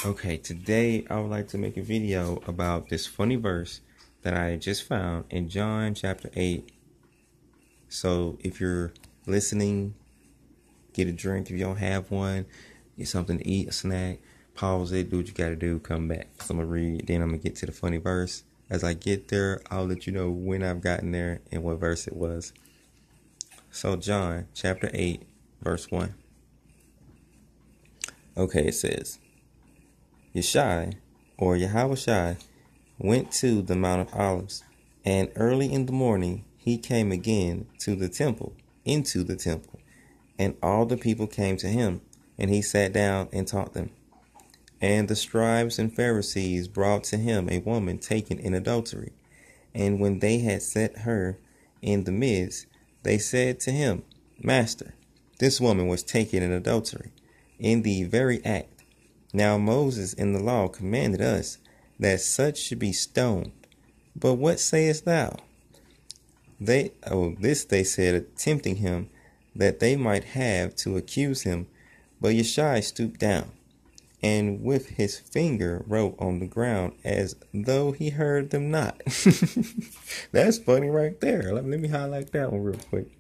Okay, today I would like to make a video about this funny verse that I just found in John chapter 8. So if you're listening, get a drink. If you don't have one, get something to eat, a snack, pause it, do what you gotta do, come back. So I'm gonna read, then I'm gonna get to the funny verse. As I get there, I'll let you know when I've gotten there and what verse it was. So John chapter 8, verse 1. Okay, it says, Yeshai, or Yahushai, went to the Mount of Olives, and early in the morning he came again into the temple, and all the people came to him, and he sat down and taught them. And the scribes and Pharisees brought to him a woman taken in adultery, and when they had set her in the midst, they said to him, Master, this woman was taken in adultery, in the very act. Now Moses in the law commanded us that such should be stoned. But what sayest thou? This they said, tempting him, that they might have to accuse him. But Yeshai stooped down, and with his finger wrote on the ground, as though he heard them not. That's funny right there. Let me highlight that one real quick.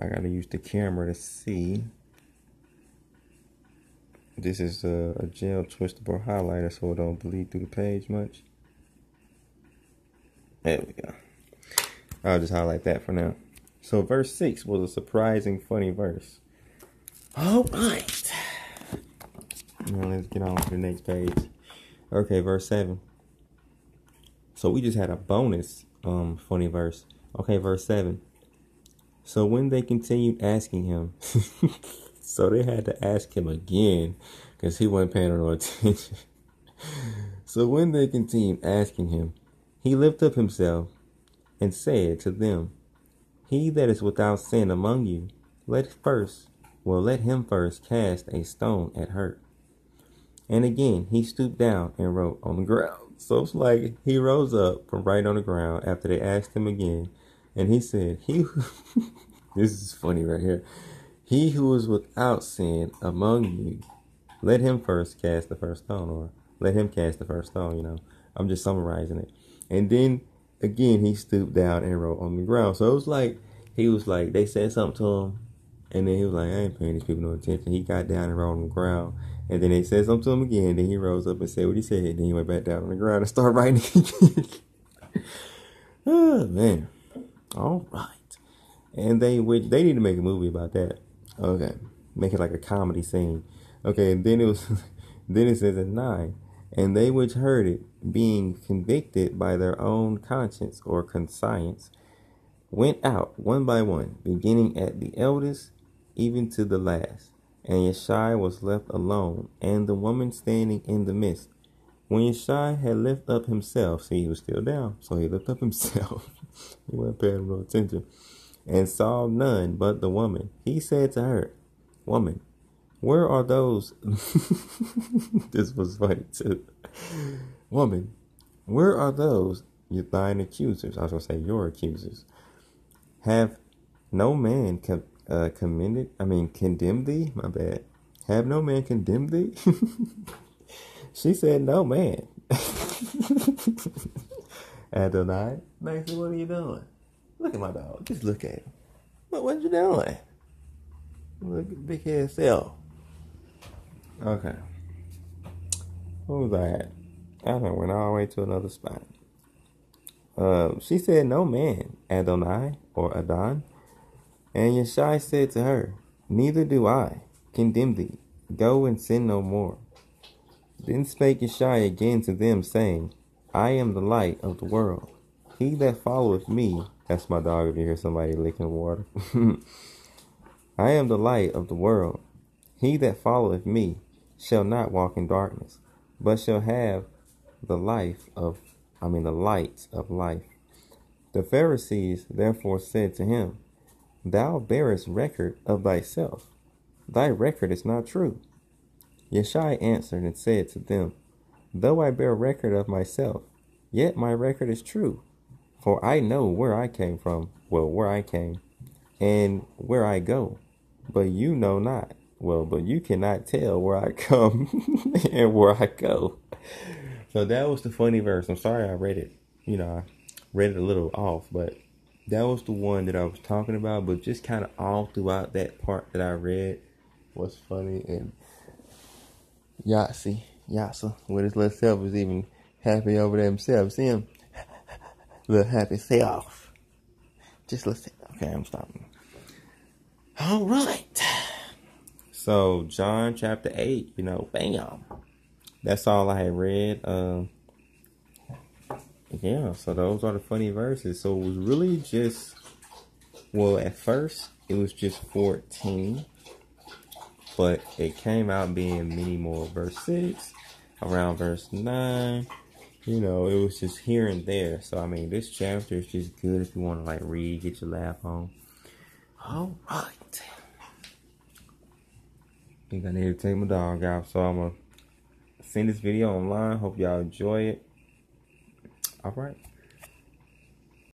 I gotta use the camera to see. This is a gel twistable highlighter so it don't bleed through the page much. There we go. I'll just highlight that for now. So verse 6 was a surprising, funny verse. All right. Now let's get on to the next page. Okay, verse 7. So we just had a bonus funny verse. Okay, verse 7. So when they continued asking him, so they had to ask him again because he wasn't paying no attention. So when they continued asking him, he lifted up himself and said to them, He that is without sin among you, let him first cast a stone at her. And again he stooped down and wrote on the ground. So it's like he rose up from right on the ground after they asked him again, and he said, this is funny right here. He who is without sin among you, let him first cast the first stone, or let him cast the first stone, I'm just summarizing it. And then, again, he stooped down and wrote on the ground. So it was like, they said something to him, and then he was like, I ain't paying these people no attention. He got down and wrote on the ground. And then they said something to him again. Then he rose up and said what he said. Then he went back down on the ground and started writing again. Oh, man. All right. And they need to make a movie about that. Okay, make it like a comedy scene. Okay, and then it says at 9, and they which heard it, being convicted by their own conscience or conscience, went out one by one, beginning at the eldest, even to the last. And Yeshai was left alone, and the woman standing in the midst. When Yeshai had lifted up himself, see, he was still down, so he lifted up himself. He wasn't paying no attention. And saw none but the woman. He said to her, Woman, where are those? This was funny too. Woman, where are those thine accusers? I was going to say your accusers. Have no man condemned thee? My bad. Have no man condemned thee? She said, no man. Adonai, Mason, what are you doing? Look at my dog. Just look at him. What you doing? Look at big head self. Okay. What was I at? I don't know. Went all the way to another spot. She said, no man, Adonai or Adon. And Yeshai said to her, Neither do I condemn thee. Go and sin no more. Then spake Yeshai again to them, saying, I am the light of the world. He that followeth me, that's my dog if you hear somebody licking water. I am the light of the world. He that followeth me shall not walk in darkness, but shall have the light of life. The Pharisees therefore said to him, Thou bearest record of thyself. Thy record is not true. Yeshai answered and said to them, Though I bear record of myself, yet my record is true. For I know where I came from, and where I go, but you know not. Well, but you cannot tell where I come and where I go. So that was the funny verse. I'm sorry I read it. You know, I read it a little off, but that was the one that I was talking about. But just kind of all throughout that part that I read was funny. And Yasa, with his little self was even happy over there himself. See him? Little happy self. Just listen. Okay, I'm stopping. All right. So John chapter 8, you know, bam. That's all I had read. Yeah, so those are the funny verses. So it was really just, well, at first it was just 14, but it came out being many more. Verse 6, around verse 9, you know, it was just here and there. So I mean, this chapter is just good if you want to like read, get your laugh on. All right. I think I need to take my dog out, so I'm gonna send this video online. Hope y'all enjoy it. All right.